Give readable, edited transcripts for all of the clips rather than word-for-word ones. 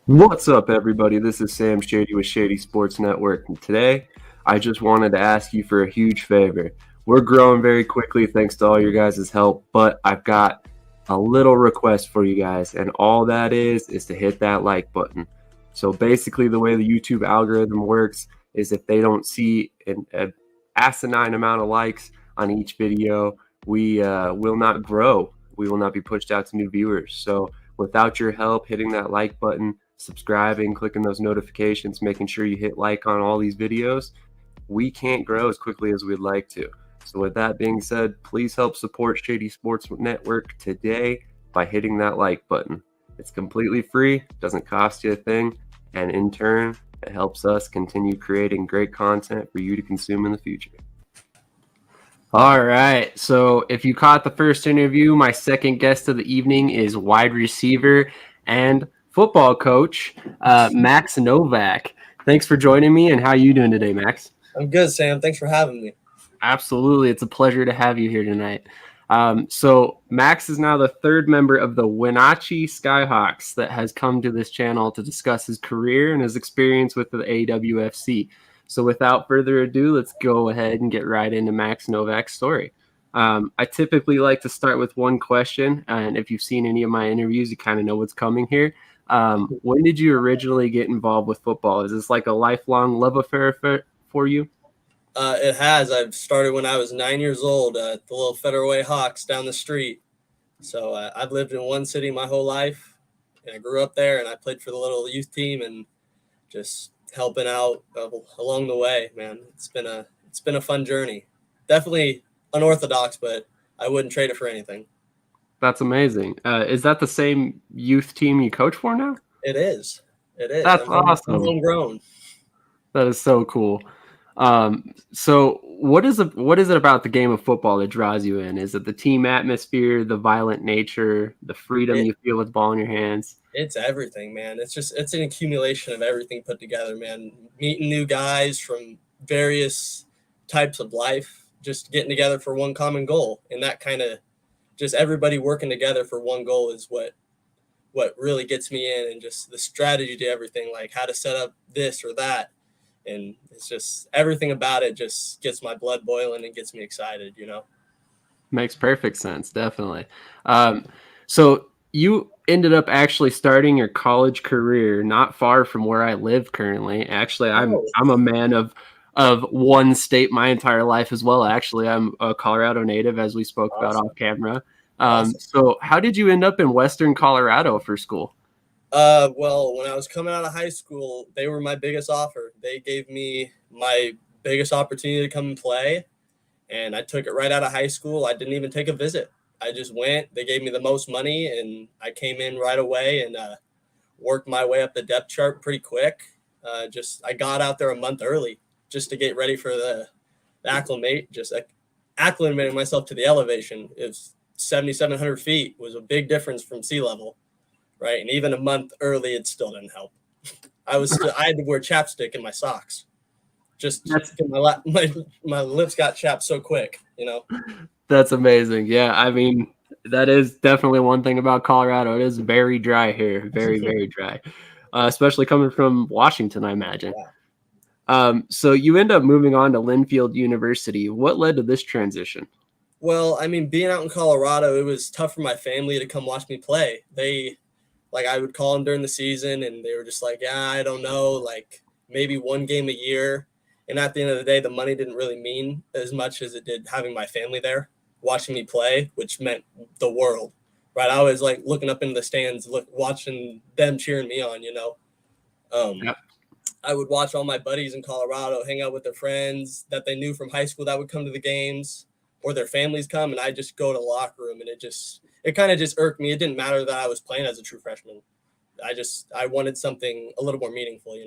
What's up, everybody? This is Sam Shady with Shady Sports Network, and today I just wanted to ask you for a huge favor. We're growing very quickly thanks to all your guys' help, but I've got a little request for you guys, and all that is to hit that like button. So basically, the way the YouTube algorithm works is if they don't see an asinine amount of likes on each video, we will not grow. We will not be pushed out to new viewers. So without your help hitting that like button, subscribing, clicking those notifications, making sure you hit like on all these videos, we can't grow as quickly as we'd like to. So with that being said, please help support Shady Sports Network today by hitting that like button. It's completely free, doesn't cost you a thing, and in turn, it helps us continue creating great content for you to consume in the future. All right. So if you caught the first interview, my second guest of the evening is wide receiver and football coach Max Novak. Thanks for joining me. And how are you doing today, Max? I'm good, Sam. Thanks for having me. Absolutely. It's a pleasure to have you here tonight. So Max is now the third member of the Wenatchee Skyhawks that has come to this channel to discuss his career and his experience with the AWFC. So without further ado, let's go ahead and get right into Max Novak's story. I typically like to start with one question, and if you've seen any of my interviews, you kind of know what's coming here. When did you originally get involved with football? Is this like a lifelong love affair for you? It has. I've started when I was 9 years old at the little Federal Way Hawks down the street. So I've lived in one city my whole life, and I grew up there, and I played for the little youth team and just helping out along the way. Man, it's been a fun journey. Definitely unorthodox, but I wouldn't trade it for anything. That's amazing. Is that the same youth team you coach for now? It is. It is. That's I'm awesome. homegrown. That is so cool. So what is it about the game of football that draws you in? Is it the team atmosphere, the violent nature, the freedom you feel with the ball in your hands? It's everything, man. It's an accumulation of everything put together, man. Meeting new guys from various types of life, just getting together for one common goal. And that kind of just everybody working together for one goal is what really gets me in, and just the strategy to everything, like how to set up this or that. And it's just everything about it just gets my blood boiling and gets me excited, Makes perfect sense, definitely. So you ended up actually starting your college career not far from where I live currently. Actually, I'm a man of one state my entire life as well. Actually, I'm a Colorado native, as we spoke about off camera. So how did you end up in Western Colorado for school? Well, when I was coming out of high school, they were my biggest offer. They gave me my biggest opportunity to come and play, and I took it right out of high school. I didn't even take a visit. I just went. They gave me the most money, and I came in right away and worked my way up the depth chart pretty quick. I got out there a month early just to get ready for the acclimate. Acclimating myself to the elevation. It's 7,700 feet was a big difference from sea level. Right, and even a month early, it still didn't help. I had to wear chapstick in my socks, just my lips got chapped so quick. That's amazing. Yeah, I mean, that is definitely one thing about Colorado. It is very dry here, very very dry, especially coming from Washington, I imagine. Yeah. So you end up moving on to Linfield University. What led to this transition? Well, I mean, being out in Colorado, it was tough for my family to come watch me play. I would call them during the season, and they were just like, yeah, I don't know, like maybe one game a year. And at the end of the day, the money didn't really mean as much as it did having my family there watching me play, which meant the world, right? I was like looking up into the stands, watching them cheering me on, Yep. I would watch all my buddies in Colorado hang out with their friends that they knew from high school that would come to the games, or their families come, and I just go to the locker room, and it kind of just irked me. It didn't matter that I was playing as a true freshman. I wanted something a little more meaningful,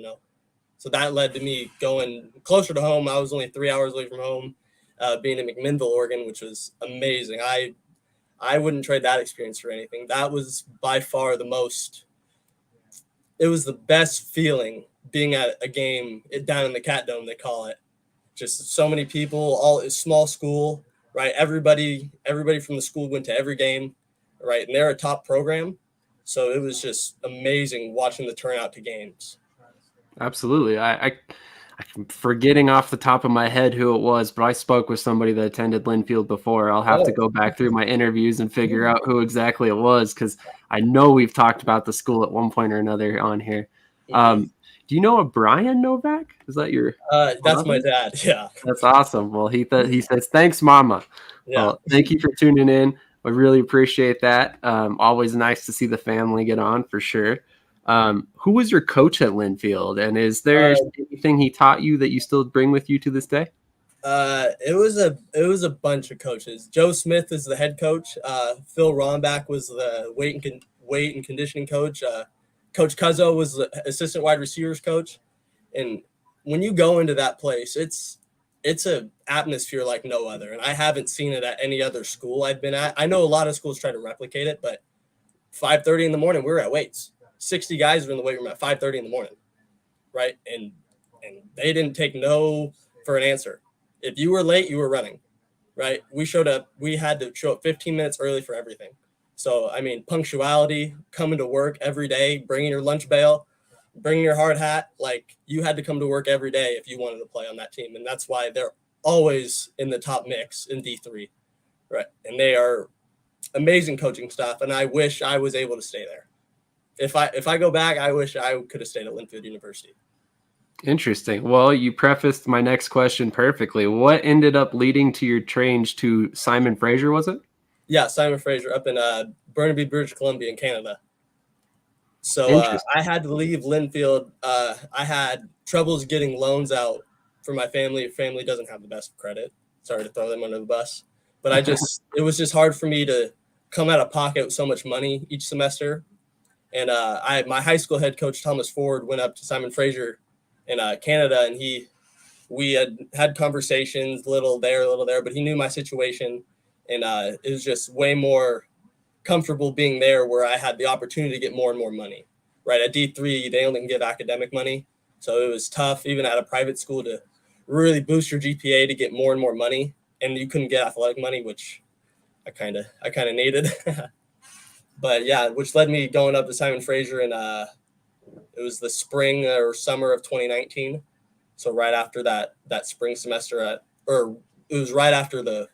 So that led to me going closer to home. I was only 3 hours away from home, being in McMinnville, Oregon, which was amazing. I wouldn't trade that experience for anything. That was by far it was the best feeling being at a game down in the Cat Dome, they call it. Just so many people, all small school, right? Everybody from the school went to every game, right? And they're a top program. So it was just amazing watching the turnout to games. Absolutely. I'm forgetting off the top of my head who it was, but I spoke with somebody that attended Linfield before. I'll have to go back through my interviews and figure out who exactly it was, because I know we've talked about the school at one point or another on here. Do you know a Brian Novak? Is that your That's my dad. Yeah. That's awesome. Well, he says, thanks, Mama. Yeah. Well, thank you for tuning in. I really appreciate that. Always nice to see the family get on, for sure. Who was your coach at Linfield, and is there anything he taught you that you still bring with you to this day? It was a bunch of coaches. Joe Smith is the head coach. Phil Rombach was the weight and conditioning coach. Coach Cuzzo was the assistant wide receivers coach. And when you go into that place, it's an atmosphere like no other. And I haven't seen it at any other school I've been at. I know a lot of schools try to replicate it, but 5:30 in the morning, we were at weights. 60 guys were in the weight room at 5:30 in the morning, right? And they didn't take no for an answer. If you were late, you were running, right? We had to show up 15 minutes early for everything. So, I mean, punctuality, coming to work every day, bringing your lunch bail, bringing your hard hat, like you had to come to work every day if you wanted to play on that team. And that's why they're always in the top mix in D3, right? And they are amazing coaching staff. And I wish I was able to stay there. If I go back, I wish I could have stayed at Linfield University. Interesting. Well, you prefaced my next question perfectly. What ended up leading to your change to Simon Fraser, was it? Yeah, Simon Fraser up in Burnaby, British Columbia in Canada. So I had to leave Linfield. I had troubles getting loans out for my family. Family doesn't have the best credit. Sorry to throw them under the bus. But it was just hard for me to come out of pocket with so much money each semester. And my high school head coach, Thomas Ford, went up to Simon Fraser in Canada, and we had conversations, little there, but he knew my situation. And it was just way more comfortable being there, where I had the opportunity to get more and more money. Right at D3, they only can give academic money, so it was tough, even at a private school, to really boost your GPA to get more and more money. And you couldn't get athletic money, which I kind of needed. But yeah, which led me going up to Simon Fraser, and it was the spring or summer of 2019. So right after that spring semester, or it was right after the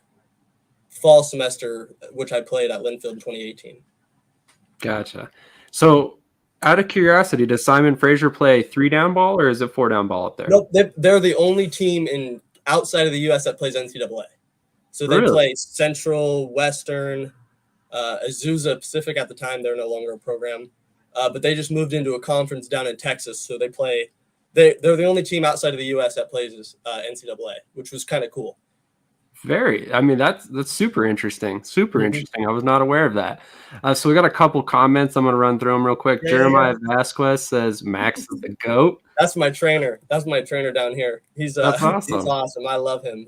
fall semester, which I played at Linfield in 2018. Gotcha. So out of curiosity, does Simon Fraser play 3-down ball, or is it 4-down ball up there? Nope, they're the only team outside of the U.S. that plays NCAA. So they play Central, Western, Azusa Pacific at the time. They're no longer a program, but they just moved into a conference down in Texas. So they play. They're the only team outside of the U.S. that plays NCAA, which was kind of cool. I mean, that's super interesting. Super interesting. I was not aware of that. So we got a couple comments. I'm going to run through them real quick. Yeah, Jeremiah Vasquez says Max is the GOAT. That's my trainer. That's my trainer down here. That's awesome. He's awesome. I love him.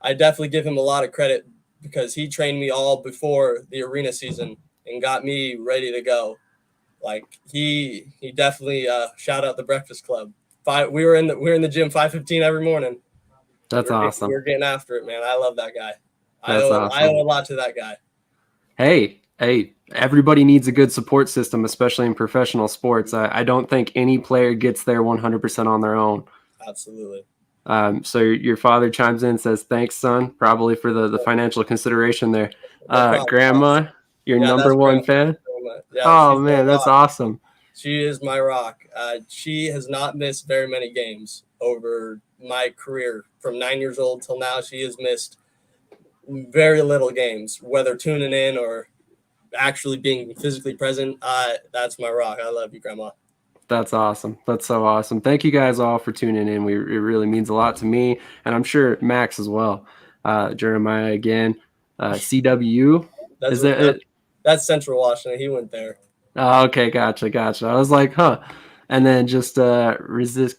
I definitely give him a lot of credit, because he trained me all before the arena season and got me ready to go. Like he definitely shout out the Breakfast Club. We were in the gym 5:15 every morning. That's awesome. We're getting after it, man. I love that guy. I owe a lot to that guy. Hey, everybody needs a good support system, especially in professional sports. I don't think any player gets there 100% on their own. Absolutely. So your father chimes in and says, thanks, son, probably for the financial consideration there. Grandma, your number one fan? Yeah, oh, man, that's awesome. She is my rock. She has not missed very many games over my career. From 9 years old till now, she has missed very little games, whether tuning in or actually being physically present. That's my rock. I love you, Grandma. That's awesome. That's so awesome. Thank you guys all for tuning in. It really means a lot to me, and I'm sure Max as well. Jeremiah again. CW. That's Central Washington. He went there. Oh, okay, gotcha. I was like, huh. And then just Rizkia.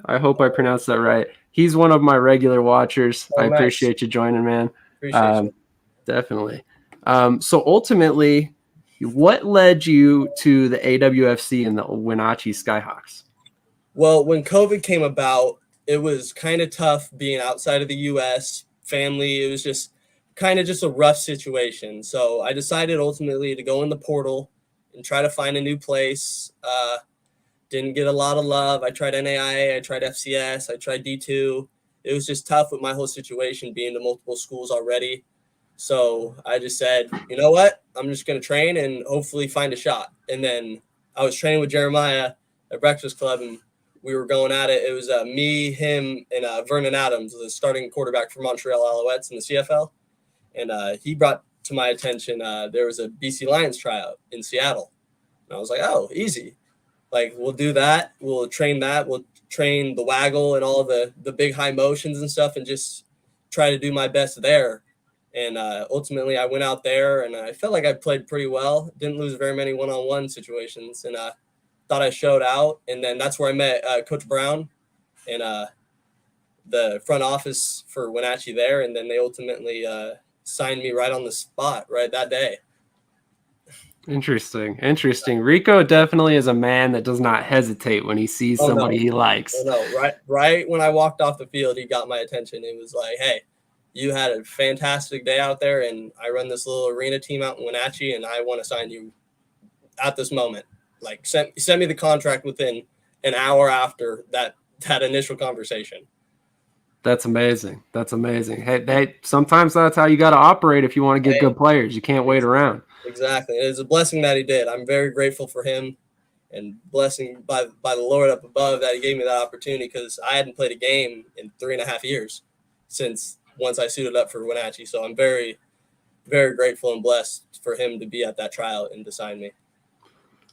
I hope I pronounced that right. He's one of my regular watchers. I appreciate you joining, man. Appreciate you. Definitely. So ultimately, what led you to the AWFC and the Wenatchee Skyhawks? Well, when COVID came about, it was kind of tough being outside of the U.S. Family. It was just kind of just a rough situation. So I decided ultimately to go in the portal and try to find a new place. Didn't get a lot of love. I tried NAIA, I tried FCS, I tried D2. It was just tough with my whole situation being to multiple schools already. So I just said, you know what? I'm just going to train and hopefully find a shot. And then I was training with Jeremiah at Breakfast Club, and we were going at it. It was me, him, and Vernon Adams, the starting quarterback for Montreal Alouettes in the CFL. And he brought to my attention there was a BC Lions tryout in Seattle. And I was like, oh, easy. Like, we'll do that. We'll train that. We'll train the waggle and all the big high motions and stuff and just try to do my best there. And ultimately, I went out there, and I felt like I played pretty well. Didn't lose very many one-on-one situations, and thought I showed out. And then that's where I met Coach Brown and the front office for Wenatchee there. And then they ultimately signed me right on the spot right that day. Interesting. Rico definitely is a man that does not hesitate when he sees somebody he likes. Right when I walked off the field, he got my attention. It was like, hey, you had a fantastic day out there, and I run this little arena team out in Wenatchee, and I want to sign you at this moment. Like, send me the contract within an hour after that initial conversation. That's amazing. Hey, sometimes that's how you got to operate if you want to get good players. You can't wait around. Exactly. It's a blessing that he did. I'm very grateful for him, and blessing by the Lord up above that he gave me that opportunity, because I hadn't played a game in 3.5 years since once I suited up for Wenatchee. So I'm very, very grateful and blessed for him to be at that tryout and to sign me.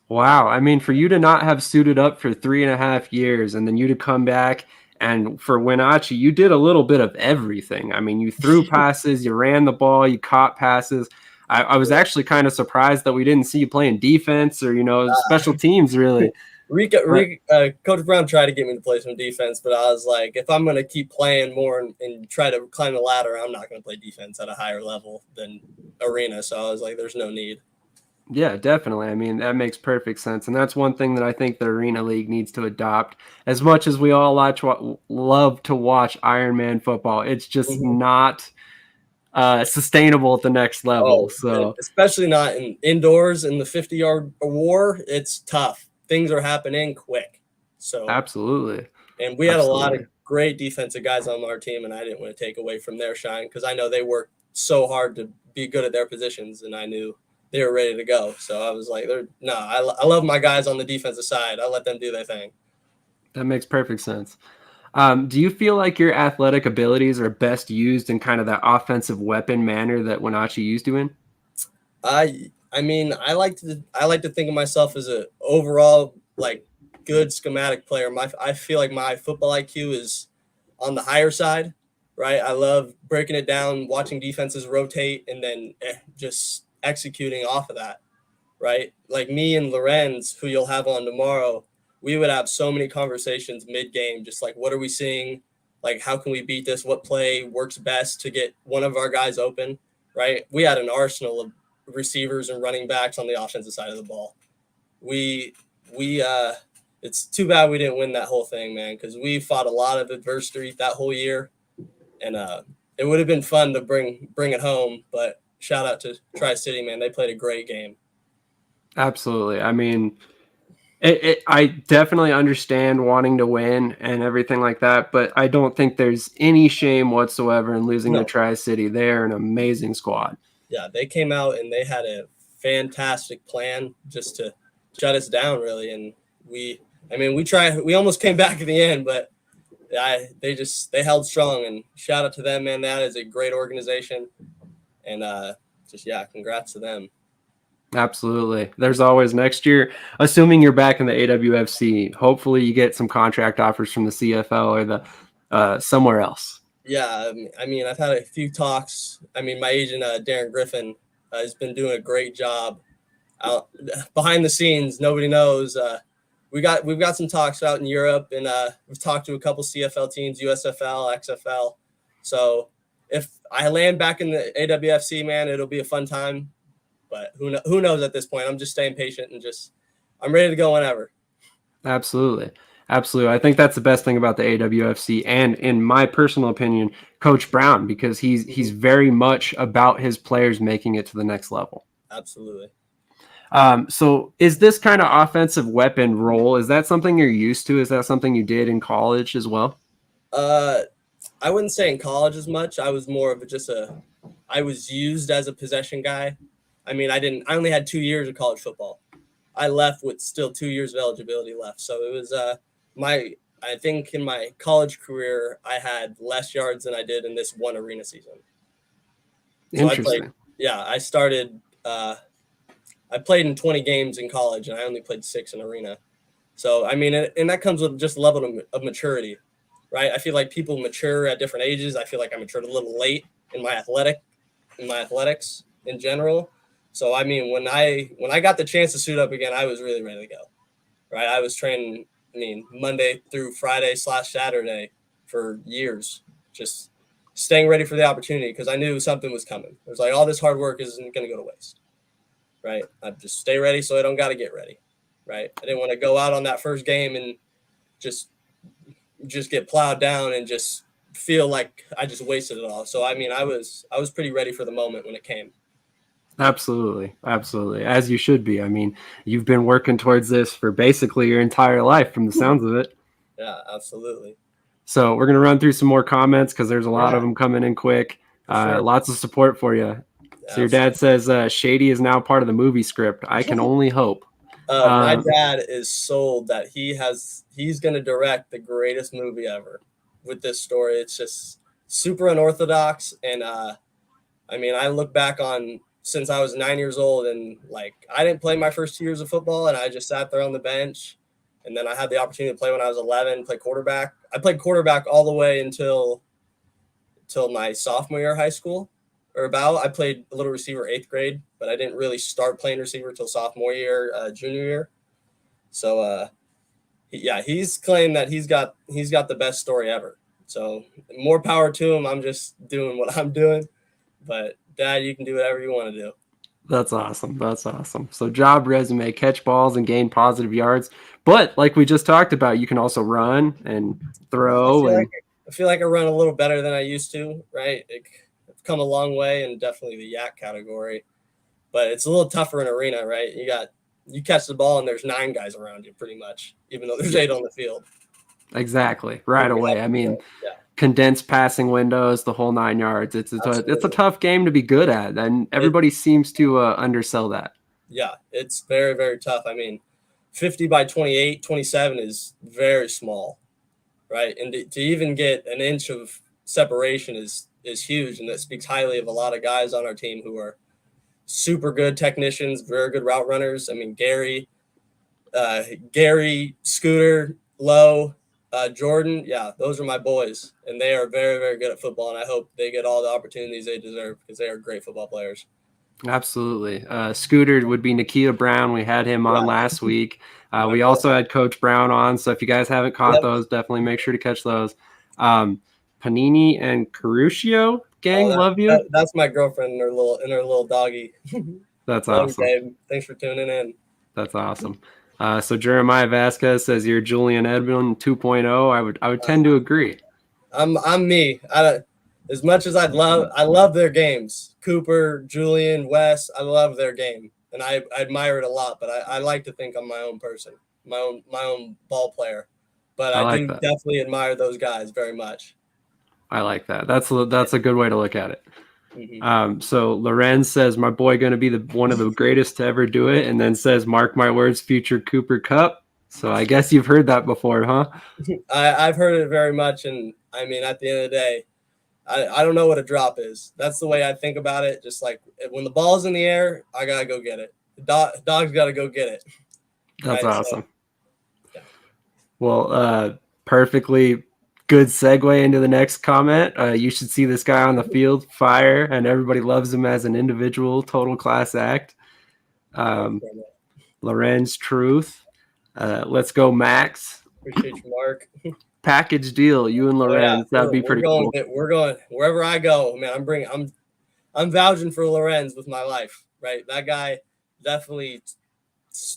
Wow. I mean, for you to not have suited up for 3.5 years and then you to come back, and for Wenatchee, you did a little bit of everything. I mean, you threw passes, you ran the ball, you caught passes. I was actually kind of surprised that we didn't see you playing defense or, special teams, really. Coach Brown tried to get me to play some defense, but I was like, if I'm going to keep playing more and try to climb the ladder, I'm not going to play defense at a higher level than arena. So I was like, there's no need. Yeah, definitely. I mean, that makes perfect sense. And that's one thing that I think the Arena League needs to adopt. As much as we all love to watch Ironman football, it's just not sustainable at the next level. So especially not in indoors in the 50-yard war, it's tough. Things are happening quick. So absolutely. And we had a lot of great defensive guys on our team, and I didn't want to take away from their shine, because I know they worked so hard to be good at their positions, and I knew they were ready to go. So I was like, I love my guys on the defensive side. I let them do their thing. That makes perfect sense. Do you feel like your athletic abilities are best used in kind of that offensive weapon manner that Wenatchee used you in? I mean, I like to think of myself as a overall like good schematic player. I feel like my football IQ is on the higher side, right? I love breaking it down, watching defenses rotate, and then just executing off of that, right? Like me and Lorenz, who you'll have on tomorrow, we would have so many conversations mid-game, just like, what are we seeing? Like, how can we beat this? What play works best to get one of our guys open, right? We had an arsenal of receivers and running backs on the offensive side of the ball. It's too bad we didn't win that whole thing, man, because we fought a lot of adversity that whole year, and it would have been fun to bring it home, but shout out to Tri-City, man. They played a great game. Absolutely. I mean, I definitely understand wanting to win and everything like that, but I don't think there's any shame whatsoever in losing to Tri-City. They're an amazing squad. Yeah, they came out and they had a fantastic plan just to shut us down, really. And we almost came back at the end, but they held strong, and shout out to them, man. That is a great organization. And congrats to them. Absolutely. There's always next year, assuming you're back in the AWFC, hopefully you get some contract offers from the CFL or the somewhere else. Yeah, I mean, I've had a few talks. I mean, my agent, Darren Griffin, has been doing a great job out behind the scenes. Nobody knows. We've got some talks out in Europe, and we've talked to a couple CFL teams, USFL, XFL. So if I land back in the AWFC, man, it'll be a fun time. But who knows at this point? I'm just staying patient and I'm ready to go whenever. Absolutely. Absolutely. I think that's the best thing about the AWFC and, in my personal opinion, Coach Brown, because he's very much about his players making it to the next level. Absolutely. So is this kind of offensive weapon role, is that something you're used to? Is that something you did in college as well? I wouldn't say in college as much. I was more of I was used as a possession guy. I mean, I only had 2 years of college football. I left with still 2 years of eligibility left. So it was I think in my college career, I had less yards than I did in this one arena season. So Interesting. I played in 20 games in college and I only played 6 in arena. So, I mean, and that comes with just level of maturity, right? I feel like people mature at different ages. I feel like I matured a little late in my athletics in general. So, I mean, when I got the chance to suit up again, I was really ready to go, right? I was training, Monday through Friday/Saturday for years, just staying ready for the opportunity because I knew something was coming. It was like all this hard work isn't going to go to waste, right? I just stay ready so I don't got to get ready, right? I didn't want to go out on that first game and just get plowed down and just feel like I just wasted it all. So I mean, I was pretty ready for the moment when it came. Absolutely. Absolutely. As you should be. I mean, you've been working towards this for basically your entire life from the sounds of it. Yeah, absolutely. So we're going to run through some more comments because there's a lot of them coming in quick. Sure. Lots of support for you. So your dad says Shady is now part of the movie script. I can only hope. My dad is sold that he's going to direct the greatest movie ever with this story. It's just super unorthodox. And I mean, I look back on since I was 9 years old and like I didn't play my first 2 years of football and I just sat there on the bench. And then I had the opportunity to play when I was 11, play quarterback. I played quarterback all the way until my sophomore year of high school or about. I played a little receiver 8th grade, but I didn't really start playing receiver until sophomore year, junior year. So, he's claimed that he's got the best story ever. So more power to him. I'm just doing what I'm doing. But Dad, you can do whatever you want to do. That's awesome. That's awesome. So job resume, catch balls and gain positive yards. But like we just talked about, you can also run and throw. I feel like I run a little better than I used to, right? I've come a long way and definitely the yak category. But it's a little tougher in arena, right? You catch the ball and there's 9 guys around you pretty much, even though there's 8 on the field. Exactly. Right away. I mean, condensed passing windows, the whole 9 yards. It's a tough game to be good at, and everybody seems to undersell that. Yeah, it's very, very tough. I mean, 50 by 28, 27 is very small, right? And to even get an inch of separation is huge, and that speaks highly of a lot of guys on our team who are super good technicians, very good route runners. I mean, Gary, Scooter, Lowe, Jordan, those are my boys, and they are very, very good at football, and I hope they get all the opportunities they deserve because they are great football players. Absolutely. Scooter would be Nikita Brown. We had him on last week. We also had Coach Brown on, so if you guys haven't caught those, definitely make sure to catch those. Panini and Caruccio gang, love you. That's my girlfriend and her little doggy. That's awesome. Babe. Thanks for tuning in. That's awesome. So Jeremiah Vasquez says you're Julian Edmond 2.0. I would tend to agree. I'm me. As much as I love their games. Cooper, Julian, Wes, I love their game, and I admire it a lot. But I like to think I'm my own person, my own ball player. But I do definitely admire those guys very much. I like that. That's a good way to look at it. Mm-hmm. So Lorenz says, my boy going to be one of the greatest to ever do it, and then says, mark my words, future Cooper Cup. So I guess you've heard that before, huh? I've heard it very much, and I mean, at the end of the day, I don't know what a drop is. That's the way I think about it. Just like when the ball's in the air, I gotta go get it. The dog's got to go get it. That's right? Awesome. So, well, perfectly good segue into the next comment. You should see this guy on the field, fire, and everybody loves him as an individual, total class act. Lorenz Truth. Let's go, Max. Appreciate you, Mark. Package deal, you and Lorenz. That'd be pretty cool. We're going wherever I go, man. I'm vouching for Lorenz with my life, right? That guy definitely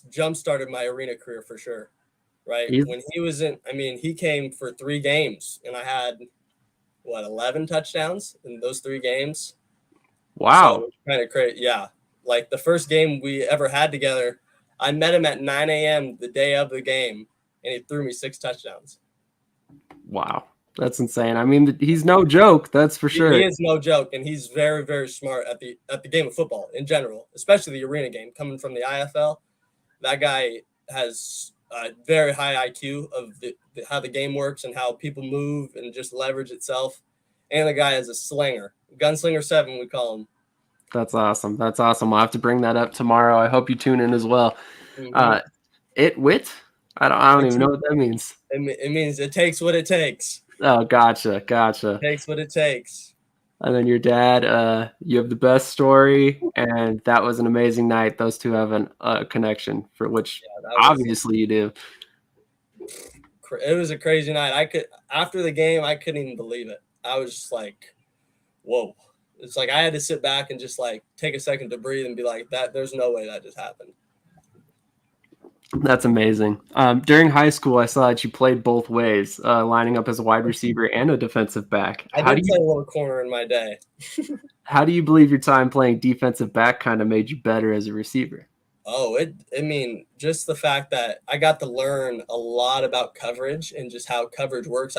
jump started my arena career for sure. right? He's When he was in, he came for 3 games, and I had 11 touchdowns in those 3 games. So wow. it's kind of crazy. Yeah. Like the first game we ever had together, I met him at 9 a.m. the day of the game, and he threw me 6 touchdowns. Wow. That's insane. I mean, he's no joke, that's for He sure. is no joke, and he's very, very smart at the game of football in general, especially the arena game. Coming from the IFL, that guy has a very high IQ of how the game works and how people move and just leverage itself. And the guy is a slinger, gunslinger 7, we call him. That's awesome. That's awesome. I'll have to bring that up tomorrow. I hope you tune in as well. Mm-hmm. Uh, Wit? I don't even know what that means. It means it takes what it takes. Oh, gotcha. Takes what it takes. And then your dad, you have the best story, and that was an amazing night. Those two have a connection, for which obviously you do. It was a crazy night. After the game, I couldn't even believe it. I was just like, whoa. It's like I had to sit back and just like take a second to breathe and be like, there's no way that just happened. That's amazing. During high school, I saw that you played both ways, lining up as a wide receiver and a defensive back. I did play a little corner in my day. How do you believe your time playing defensive back kind of made you better as a receiver? Oh, just the fact that I got to learn a lot about coverage and just how coverage works.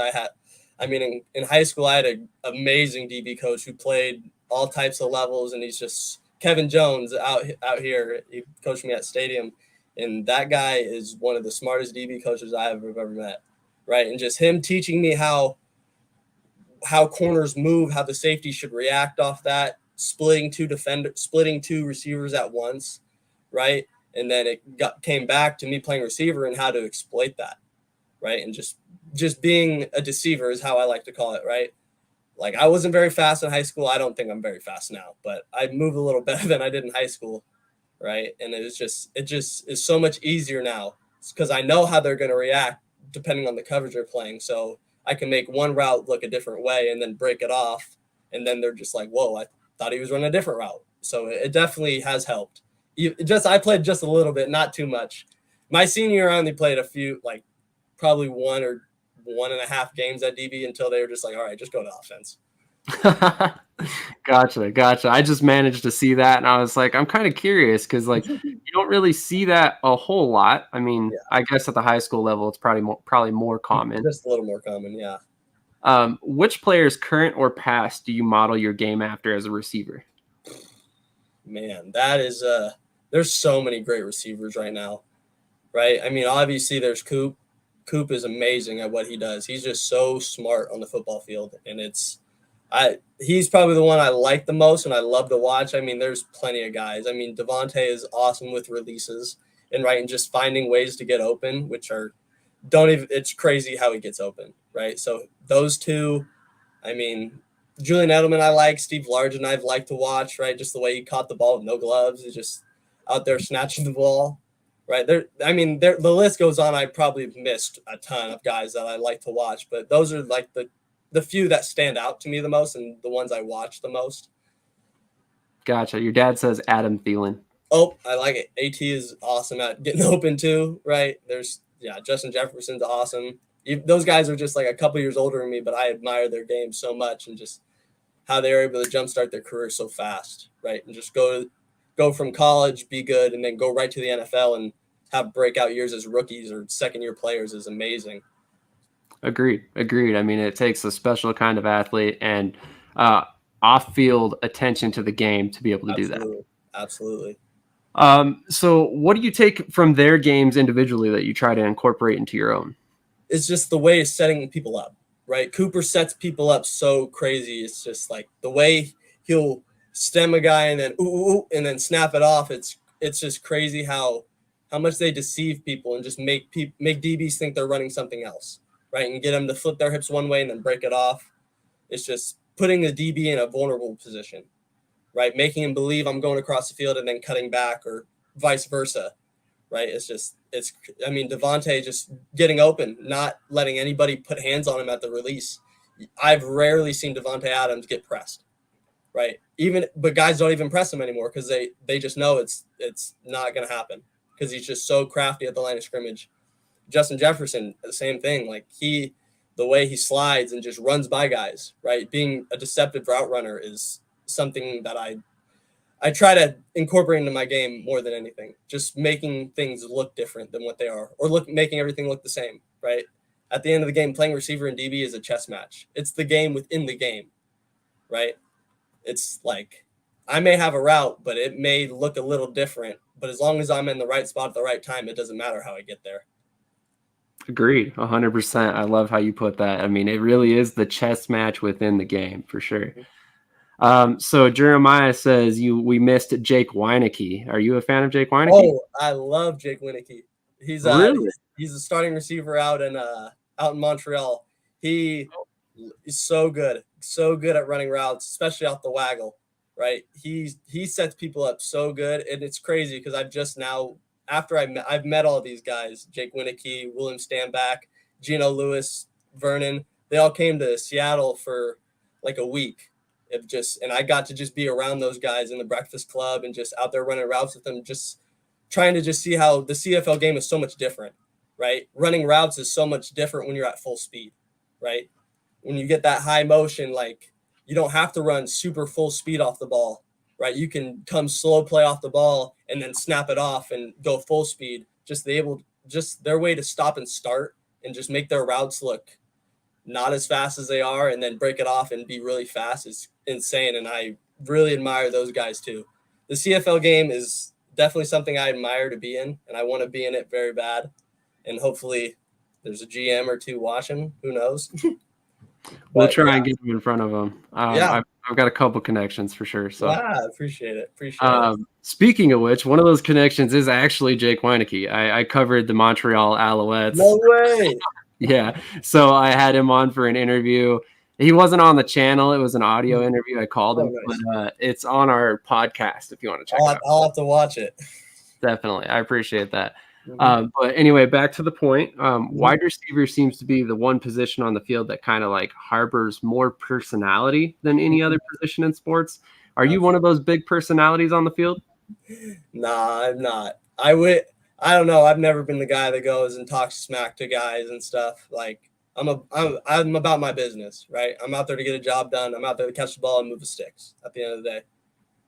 In high school, I had an amazing DB coach who played all types of levels, and he's just Kevin Jones out here. He coached me at Stadium, and that guy is one of the smartest DB coaches I have ever met, right? And just him teaching me how corners move, how the safety should react off that, splitting 2 receivers at once, right? And then came back to me playing receiver and how to exploit that, right? And just being a deceiver is how I like to call it, right? Like I wasn't very fast in high school. I don't think I'm very fast now, but I move a little better than I did in high school, right? And it just is so much easier now because I know how they're going to react depending on the coverage they're playing. So I can make one route look a different way and then break it off, and then they're just like, "Whoa, I thought he was running a different route." So it definitely has helped. I played just a little bit, not too much. My senior year, I only played a few, like probably 1 or 1.5 games at DB until they were just like, all right, just go to offense. Gotcha. I just managed to see that, and I was like, I'm kind of curious because like you don't really see that a whole lot. I mean, yeah. I guess at the high school level, it's probably more common. Just a little more common, yeah. Which players, current or past, do you model your game after as a receiver? Man, that is there's so many great receivers right now, right? I mean, obviously there's Coop. Coop is amazing at what he does. He's just so smart on the football field, and he's probably the one I like the most and I love to watch. I mean, there's plenty of guys. I mean, Devontae is awesome with releases and just finding ways to get open, it's crazy how he gets open, right? So those two, I mean, Julian Edelman I like, Steve Largent I've liked to watch, right? Just the way he caught the ball with no gloves. He's just out there snatching the ball, right? The list goes on. I probably missed a ton of guys that I like to watch, but those are like the few that stand out to me the most and the ones I watch the most. Gotcha. Your dad says Adam Thielen. Oh, I like it. AT is awesome at getting open too, right? Justin Jefferson's awesome. Those guys are just like a couple years older than me, but I admire their game so much and just how they're able to jumpstart their career so fast, right? And just go from college, be good, and then go right to the NFL and have breakout years as rookies or second-year players is amazing. Agreed. I mean, it takes a special kind of athlete and off-field attention to the game to be able to do that. Absolutely. So what do you take from their games individually that you try to incorporate into your own? It's just the way it's setting people up, right? Cooper sets people up so crazy. It's just like the way he'll stem a guy and then and then snap it off. It's just crazy how much they deceive people and just make DBs think they're running something else, right? And get them to flip their hips one way and then break it off. It's just putting the DB in a vulnerable position, right? Making him believe I'm going across the field and then cutting back or vice versa, right? Devontae just getting open, not letting anybody put hands on him at the release. I've rarely seen Devontae Adams get pressed, right? But guys don't even press him anymore because they just know it's not going to happen because he's just so crafty at the line of scrimmage. Justin Jefferson, the same thing. Like the way he slides and just runs by guys, right? Being a deceptive route runner is something that I try to incorporate into my game more than anything. Just making things look different than what they are, or making everything look the same, right? At the end of the game, playing receiver and DB is a chess match. It's the game within the game, right? It's like I may have a route, but it may look a little different. But as long as I'm in the right spot at the right time, it doesn't matter how I get there. Agreed, 100%. I love how you put that. I mean, it really is the chess match within the game for sure. So Jeremiah says we missed Jake Weineke. Are you a fan of Jake Weineke? Oh, I love Jake Weineke. He's really? he's a starting receiver out in Montreal. He's so good at running routes, especially off the waggle. Right? He sets people up so good, and it's crazy because I've just now after I've met all these guys, Jake Weineke, William Stanback, Geno Lewis, Vernon. They all came to Seattle for like a week. And I got to just be around those guys in the breakfast club and just out there running routes with them, just trying to just see how the CFL game is so much different, right? Running routes is so much different when you're at full speed, right? When you get that high motion, like you don't have to run super full speed off the ball, right? You can come slow play off the ball and then snap it off and go full speed. Just their way to stop and start and just make their routes look not as fast as they are and then break it off and be really fast is insane. And I really admire those guys too. The CFL game is definitely something I admire to be in, and I want to be in it very bad. And hopefully there's a GM or two watching. Who knows? We'll try and get them in front of them. I've got a couple connections for sure. So I appreciate it. Speaking of which, one of those connections is actually Jake Weineke. I covered the Montreal Alouettes. No way. Yeah. So I had him on for an interview. He wasn't on the channel. It was an audio interview. I called him, nice. But it's on our podcast if you want to check it out. I'll have to watch it. Definitely. I appreciate that. But anyway, back to the point. Wide receiver seems to be the one position on the field that kind of like harbors more personality than any other position in sports. Are you one of those big personalities on the field? Nah, I'm not. I don't know. I've never been the guy that goes and talks smack to guys and stuff. Like I'm about my business, right? I'm out there to get a job done. I'm out there to catch the ball and move the sticks at the end of the day,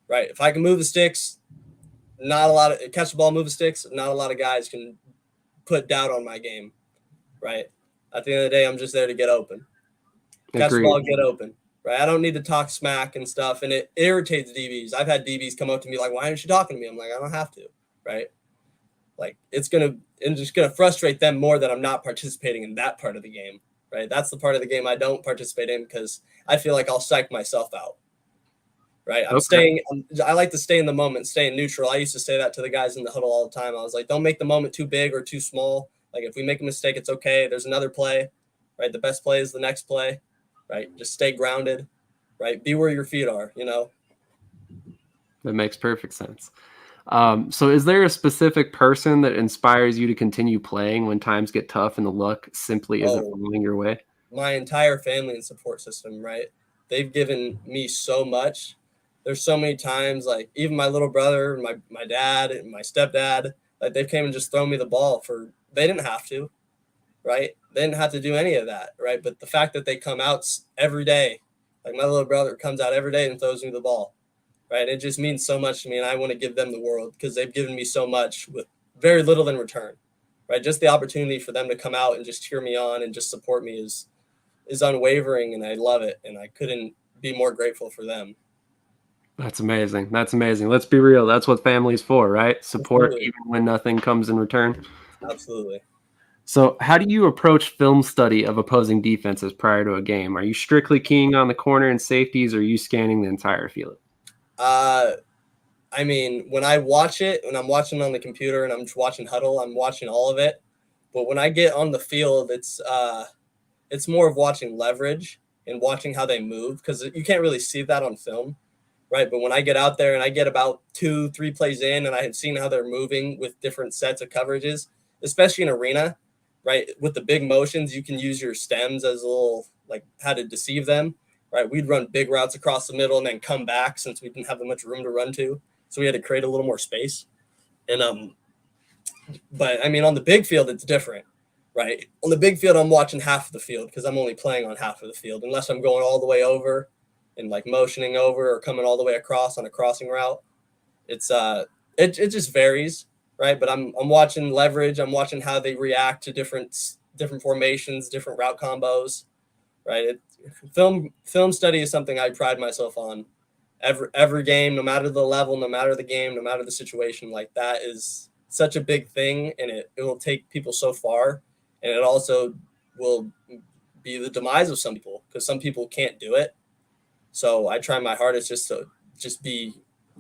right? If I can move the sticks, catch the ball, move the sticks. Not a lot of guys can put doubt on my game, right? At the end of the day, I'm just there to get open. Catch the ball, get open, right? I don't need to talk smack and stuff, and it irritates DBs. I've had DBs come up to me like, "Why aren't you talking to me?" I'm like, "I don't have to," right? Like it's just gonna frustrate them more that I'm not participating in that part of the game, right? That's the part of the game I don't participate in because I feel like I'll psych myself out, right? I like to stay in the moment, stay neutral. I used to say that to the guys in the huddle all the time. I was like, don't make the moment too big or too small. Like if we make a mistake, it's okay. There's another play, right? The best play is the next play, right? Just stay grounded, right? Be where your feet are, you know? That makes perfect sense. So is there a specific person that inspires you to continue playing when times get tough and the luck simply isn't falling your way? My entire family and support system, right? They've given me so much. There's so many times, like even my little brother, my dad, and my stepdad, like they came and just thrown me the ball they didn't have to, right? They didn't have to do any of that, right? But the fact that they come out every day, like my little brother comes out every day and throws me the ball. Right. It just means so much to me. And I want to give them the world because they've given me so much with very little in return. Right. Just the opportunity for them to come out and just cheer me on and just support me is unwavering. And I love it. And I couldn't be more grateful for them. That's amazing. That's amazing. Let's be real. That's what family's for, right? Support Absolutely. Even when nothing comes in return. Absolutely. So how do you approach film study of opposing defenses prior to a game? Are you strictly keying on the corner and safeties, or are you scanning the entire field? I mean, when I watch it, when I'm watching on the computer and I'm watching huddle, I'm watching all of it. But when I get on the field, it's more of watching leverage and watching how they move because you can't really see that on film, right? But when I get out there and I get about 2-3 plays in and I have seen how they're moving with different sets of coverages, especially in arena, right? With the big motions, you can use your stems as a little, like how to deceive them. Right, we'd run big routes across the middle and then come back since we didn't have that much room to run to. So we had to create a little more space. And but I mean, on the big field, it's different, right? On the big field, I'm watching half of the field because I'm only playing on half of the field, unless I'm going all the way over and like motioning over or coming all the way across on a crossing route. It's it just varies, right? But I'm watching leverage. I'm watching how they react to different formations, different route combos, right? Film study is something I pride myself on. Every game, no matter the level, no matter the game, no matter the situation, like that is such a big thing, and it will take people so far, and it also will be the demise of some people because some people can't do it. So I try my hardest just to just be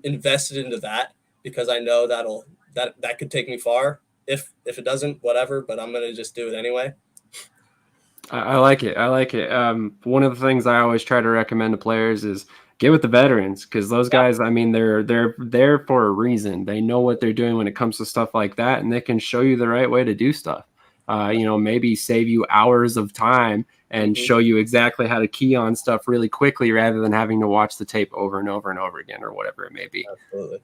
invested into that because I know that could take me far. If it doesn't, whatever, but I'm gonna just do it anyway. I like it. I like it. One of the things I always try to recommend to players is get with the veterans because those guys, I mean, they're there for a reason. They know what they're doing when it comes to stuff like that, and they can show you the right way to do stuff. Maybe save you hours of time and show you exactly how to key on stuff really quickly rather than having to watch the tape over and over and over again or whatever it may be. Absolutely.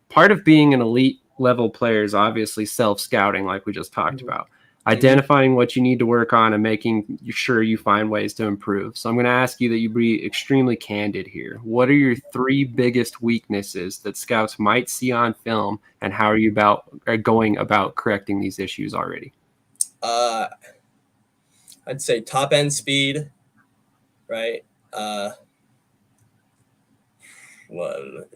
Part of being an elite level player is obviously self-scouting, like we just talked about. Identifying what you need to work on and making sure you find ways to improve. So I'm going to ask you that you be extremely candid here. What are your 3 biggest weaknesses that scouts might see on film, and how are you going about correcting these issues already? I'd say top end speed, right?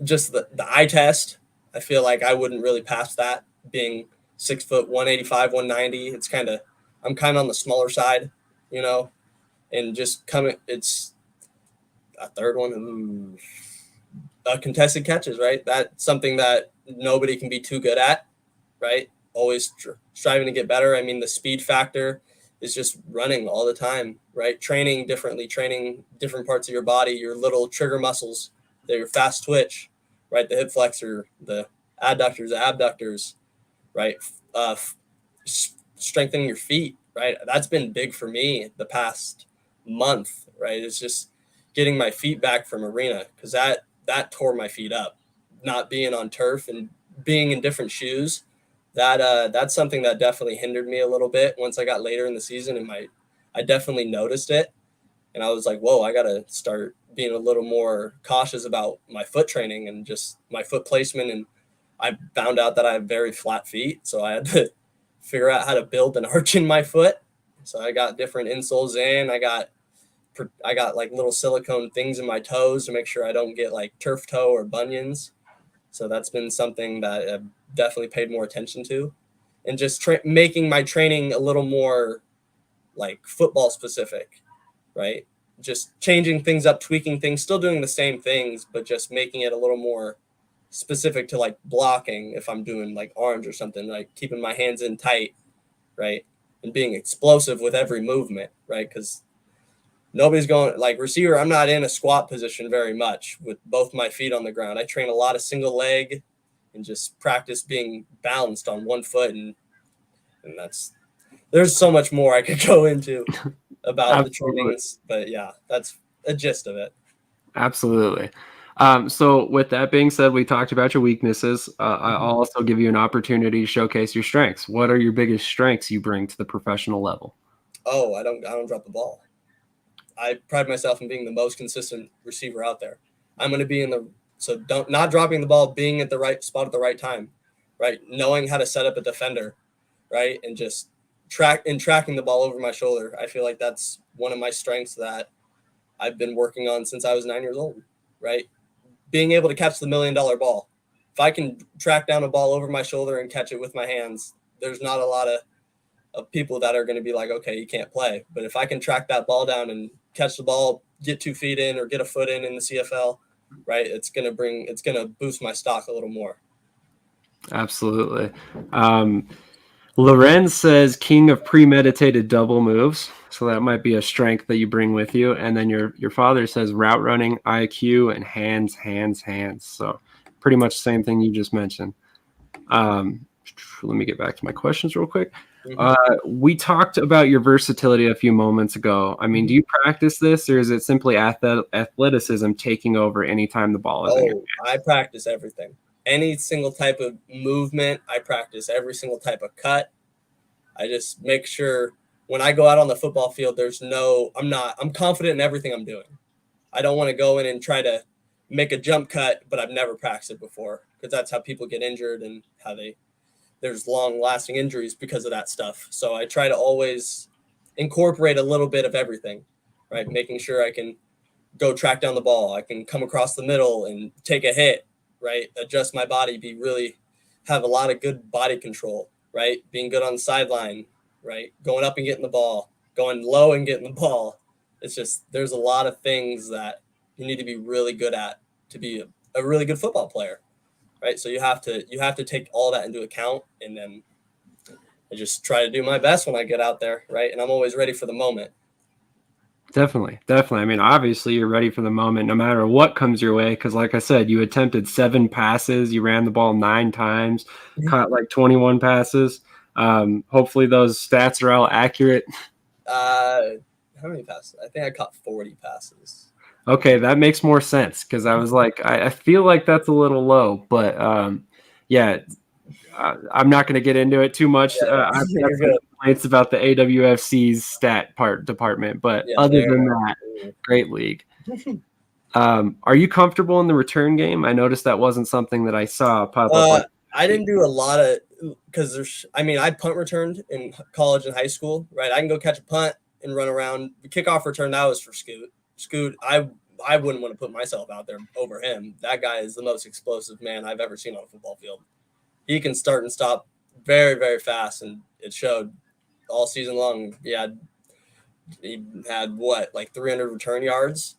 Just the eye test. I feel like I wouldn't really pass that being 6 foot, 185, 190. I'm kind of on the smaller side, and just it's a third one. Contested catches, right? That's something that nobody can be too good at, right? Always striving to get better. I mean, the speed factor is just running all the time, right? Training differently, training different parts of your body, your little trigger muscles, your fast twitch, right? The hip flexor, the adductors, the abductors, right? Strengthening your feet, right? That's been big for me the past month, right? It's just getting my feet back from arena because that tore my feet up. Not being on turf and being in different shoes, that's something that definitely hindered me a little bit once I got later in the season, and I definitely noticed it, and I was like, whoa, I gotta start being a little more cautious about my foot training and just my foot placement. And I found out that I have very flat feet, so I had to figure out how to build an arch in my foot. So I got different insoles in. I got like little silicone things in my toes to make sure I don't get like turf toe or bunions. So that's been something that I've definitely paid more attention to, and just making my training a little more like football specific, right? Just changing things up, tweaking things, still doing the same things, but just making it a little more specific to like blocking if I'm doing like arms or something, like keeping my hands in tight, right? And being explosive with every movement, right? Because nobody's going like receiver. I'm not in a squat position very much with both my feet on the ground. I train a lot of single leg and just practice being balanced on one foot. And there's so much more I could go into about the trainings, but yeah, that's a gist of it. Absolutely. So with that being said, we talked about your weaknesses. I'll also give you an opportunity to showcase your strengths. What are your biggest strengths you bring to the professional level? Oh, I don't drop the ball. I pride myself in being the most consistent receiver out there. I'm going to be not dropping the ball, being at the right spot at the right time, right? Knowing how to set up a defender, right? And just tracking the ball over my shoulder. I feel like that's one of my strengths that I've been working on since I was 9 years old, right? Being able to catch the $1 million ball. If I can track down a ball over my shoulder and catch it with my hands, there's not a lot of people that are going to be like, okay, you can't play. But if I can track that ball down and catch the ball, get 2 feet in or get a foot in the CFL, right, it's going to boost my stock a little more. Absolutely. Lorenz says king of premeditated double moves. So that might be a strength that you bring with you. And then your father says route running, IQ, and hands. So pretty much the same thing you just mentioned. Let me get back to my questions real quick. We talked about your versatility a few moments ago. I mean, do you practice this, or is it simply athleticism taking over anytime the ball is in your hands? I practice everything. Any single type of movement, I practice every single type of cut. I just make sure when I go out on the football field, I'm confident in everything I'm doing. I don't want to go in and try to make a jump cut, but I've never practiced it before, because that's how people get injured and there's long lasting injuries because of that stuff. So I try to always incorporate a little bit of everything, right? Making sure I can go track down the ball. I can come across the middle and take a hit, right? Adjust my body, have a lot of good body control, right? Being good on the sideline, right? Going up and getting the ball, going low and getting the ball. It's just, there's a lot of things that you need to be really good at to be a really good football player, right? So you have to take all that into account, and then I just try to do my best when I get out there, right? And I'm always ready for the moment. Definitely. I mean, obviously you're ready for the moment no matter what comes your way, because like I said, you attempted 7 passes, you ran the ball 9 times, caught like 21 passes. Hopefully those stats are all accurate. How many passes? I think I caught 40 passes. Okay, that makes more sense, because I was like, I feel like that's a little low, but yeah, I'm not going to get into it too much. I've got some complaints about the AWFC's stat department, but other than that, great league. Are you comfortable in the return game? I noticed that wasn't something that I saw pop up. I didn't do a lot of, because I punt returned in college and high school, right? I can go catch a punt and run around. The kickoff return, that was for Scoot. Scoot, I wouldn't want to put myself out there over him. That guy is the most explosive man I've ever seen on a football field. He can start and stop very, very fast, and it showed all season long. He had like 300 return yards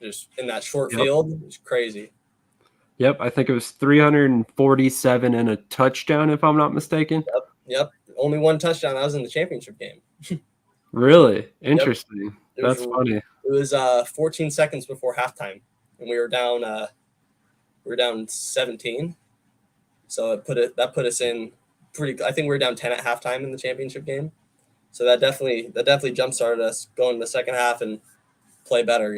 just in that short field. It was crazy. Yep, I think it was 347 and a touchdown, if I'm not mistaken. Yep. Only one touchdown. I was in the championship game. Really? Interesting. Yep. That's funny. It was 14 seconds before halftime, and we were down 17. So that put us in pretty. I think we were down 10 at halftime in the championship game. So that definitely jump started us going to the second half and play better.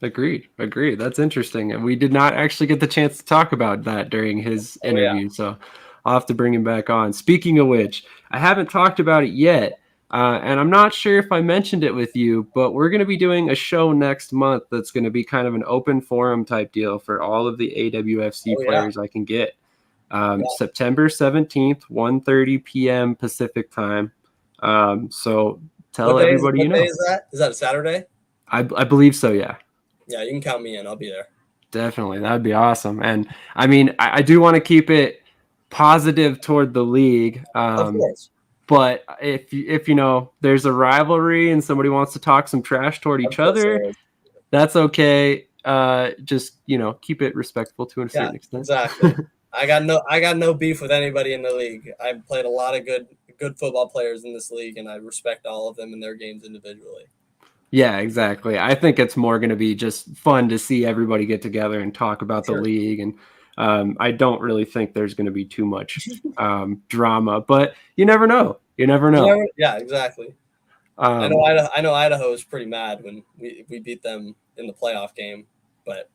Agreed. That's interesting. And we did not actually get the chance to talk about that during his interview. Yeah. So I'll have to bring him back on. Speaking of which, I haven't talked about it yet. And I'm not sure if I mentioned it with you, but we're going to be doing a show next month that's going to be kind of an open forum type deal for all of the AWFC players I can get. September 17th, 1:30 p.m. Pacific time. So tell everybody you know. What day is that? Is that a Saturday? I believe so, yeah. Yeah, you can count me in. I'll be there. Definitely. That'd be awesome. And I mean, I do want to keep it positive toward the league. Of course. But if there's a rivalry and somebody wants to talk some trash toward each other, that's okay. Just, keep it respectful to a certain extent. Exactly. I got no beef with anybody in the league. I've played a lot of good football players in this league, and I respect all of them in their games individually. Yeah, exactly. I think it's more going to be just fun to see everybody get together and talk about the league. And I don't really think there's going to be too much drama, but you never know. Yeah, exactly. I know Idaho is pretty mad when we beat them in the playoff game, but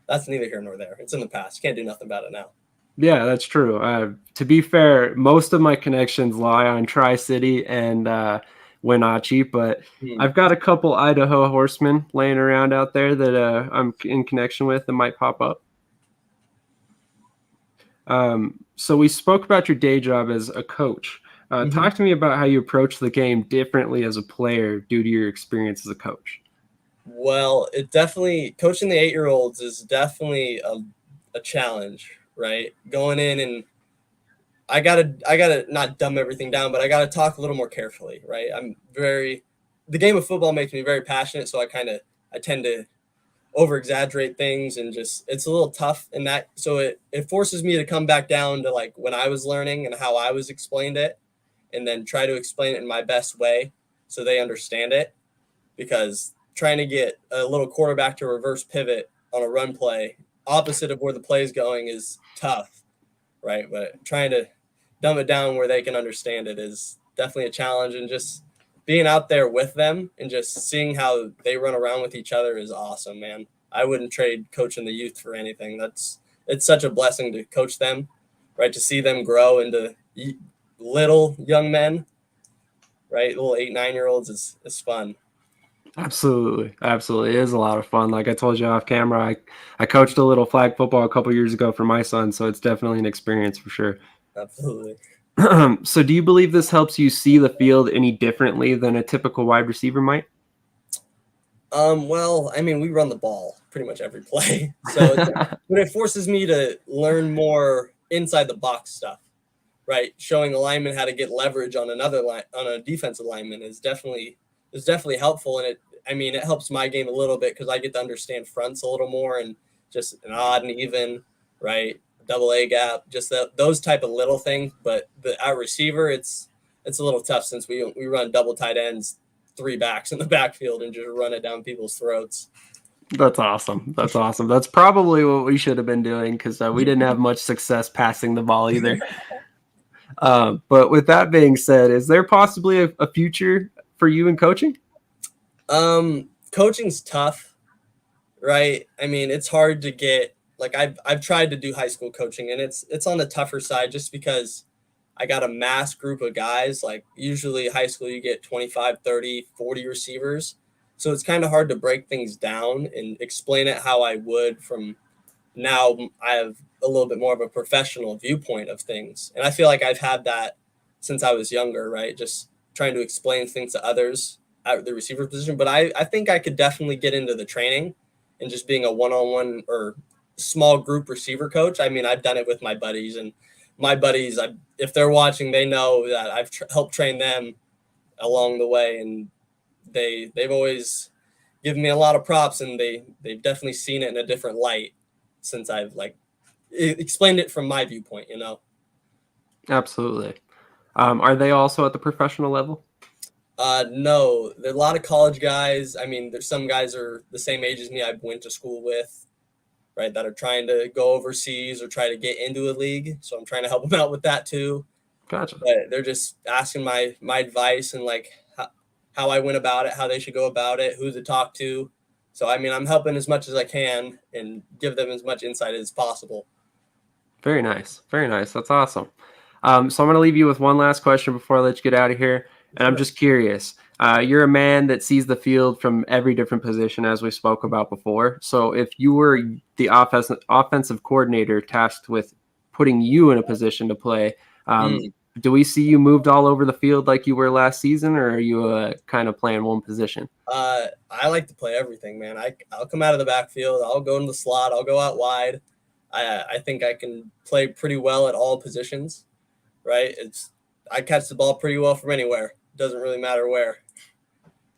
that's neither here nor there. It's in the past. You can't do nothing about it now. Yeah, that's true. To be fair, most of my connections lie on Tri-City and Wenatchee, but I've got a couple Idaho horsemen laying around out there that I'm in connection with that might pop up. So we spoke about your day job as a coach. Talk to me about how you approach the game differently as a player due to your experience as a coach. Well, coaching the 8-year-olds is definitely a challenge, right? Going in and I gotta not dumb everything down, but I gotta talk a little more carefully, right? The game of football makes me very passionate, so I tend to over exaggerate things, and just it's a little tough in that. So it forces me to come back down to like when I was learning and how I was explained it, and then try to explain it in my best way so they understand it. Because trying to get a little quarterback to reverse pivot on a run play opposite of where the play is going is tough, right? But trying to dumb it down where they can understand it is definitely a challenge, and just being out there with them and just seeing how they run around with each other is awesome, man. I wouldn't trade coaching the youth for anything. It's such a blessing to coach them, right? To see them grow into little young men, right? Little 8, 9-year-olds is fun. Absolutely. Absolutely. It is a lot of fun. Like I told you off camera, I coached a little flag football a couple years ago for my son, so it's definitely an experience for sure. Absolutely. So do you believe this helps you see the field any differently than a typical wide receiver might? Well, I mean, we run the ball pretty much every play. So but it forces me to learn more inside the box stuff, right? Showing a lineman how to get leverage on another line on a defensive lineman is definitely helpful. And it helps my game a little bit because I get to understand fronts a little more and just an odd and even, right? Double A gap, just those type of little things. But our receiver, it's a little tough since we run double tight ends, 3 backs in the backfield and just run it down people's throats. That's awesome. That's awesome. That's probably what we should have been doing because we didn't have much success passing the ball either. But with that being said, is there possibly a future for you in coaching? Coaching's tough, right? I mean, it's hard to get, like I've tried to do high school coaching and it's on the tougher side just because I got a mass group of guys. Like usually high school you get 25, 30, 40 receivers. So it's kind of hard to break things down and explain it how I would from now. I have a little bit more of a professional viewpoint of things. And I feel like I've had that since I was younger, right? Just trying to explain things to others at the receiver position. But I think I could definitely get into the training and just being a one-on-one or small group receiver coach. I mean, I've done it with my buddies, and my buddies, if they're watching, they know that I've helped train them along the way, and they've always given me a lot of props, and they've definitely seen it in a different light since I've explained it from my viewpoint, Absolutely. Are they also at the professional level? No, there are a lot of college guys. I mean, there's some guys are the same age as me I went to school with, right, that are trying to go overseas or try to get into a league. So I'm trying to help them out with that too. Gotcha. But they're just asking my advice and how I went about it, how they should go about it, who to talk to. So, I mean, I'm helping as much as I can and give them as much insight as possible. Very nice. Very nice. That's awesome. So I'm going to leave you with one last question before I let you get out of here. And I'm just curious. You're a man that sees the field from every different position, as we spoke about before. So if you were the offensive coordinator tasked with putting you in a position to play, do we see you moved all over the field like you were last season, or are you kind of playing one position? I like to play everything, man. I'll come out of the backfield. I'll go in the slot. I'll go out wide. I think I can play pretty well at all positions, right? I catch the ball pretty well from anywhere. Doesn't really matter where,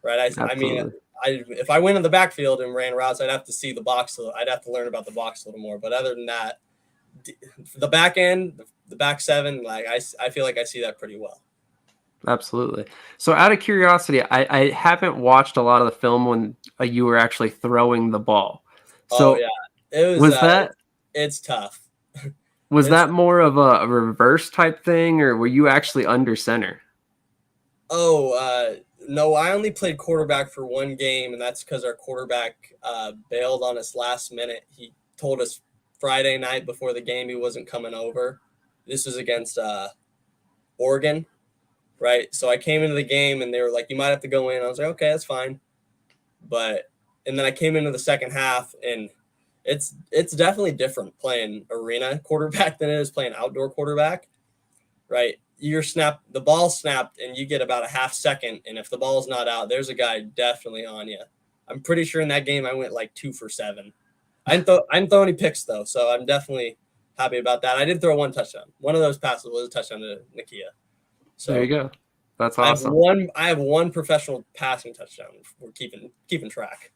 right? I mean, if I went in the backfield and ran routes, I'd have to see the box. I'd have to learn about the box a little more. But other than that, the back end, the back seven, I feel like I see that pretty well. Absolutely. So out of curiosity, I haven't watched a lot of the film when you were actually throwing the ball. So it was that. It's tough. Was that more of a reverse type thing, or were you actually under center? No, I only played quarterback for one game, and that's because our quarterback bailed on us last minute. He told us Friday night before the game he wasn't coming over. This was against Oregon, right? So I came into the game, and they were like, you might have to go in. I was like, okay, that's fine. And then I came into the second half, and it's definitely different playing arena quarterback than it is playing outdoor quarterback, right? The ball snapped and you get about a half second. And if the ball's not out, there's a guy definitely on you. I'm pretty sure in that game I went 2 for 7. I didn't throw any picks though. So I'm definitely happy about that. I did throw one touchdown. One of those passes was a touchdown to Nakia. So there you go. That's awesome. I have one professional passing touchdown. We're keeping track.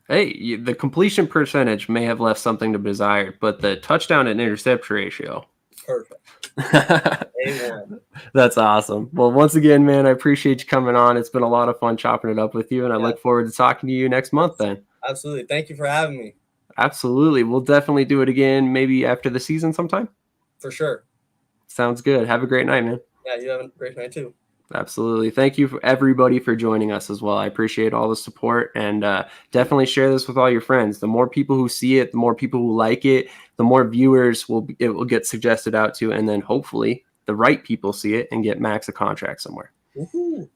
Hey, the completion percentage may have left something to be desired, but the touchdown and interception ratio. Perfect. A1. That's awesome. Well, once again, man, I appreciate you coming on. It's been a lot of fun chopping it up with you, and I look forward to talking to you next month then. Absolutely. Thank you for having me. Absolutely. We'll definitely do it again, maybe after the season sometime. For sure. Sounds good. Have a great night, man. Yeah, you have a great night too. Absolutely. Thank you for everybody for joining us as well. I appreciate all the support, and definitely share this with all your friends. The more people who see it, the more people who like it, the more viewers it will get suggested out to, and then hopefully the right people see it and get Max a contract somewhere. Woohoo.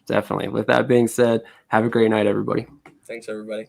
Definitely. With that being said, have a great night, everybody. Thanks, everybody.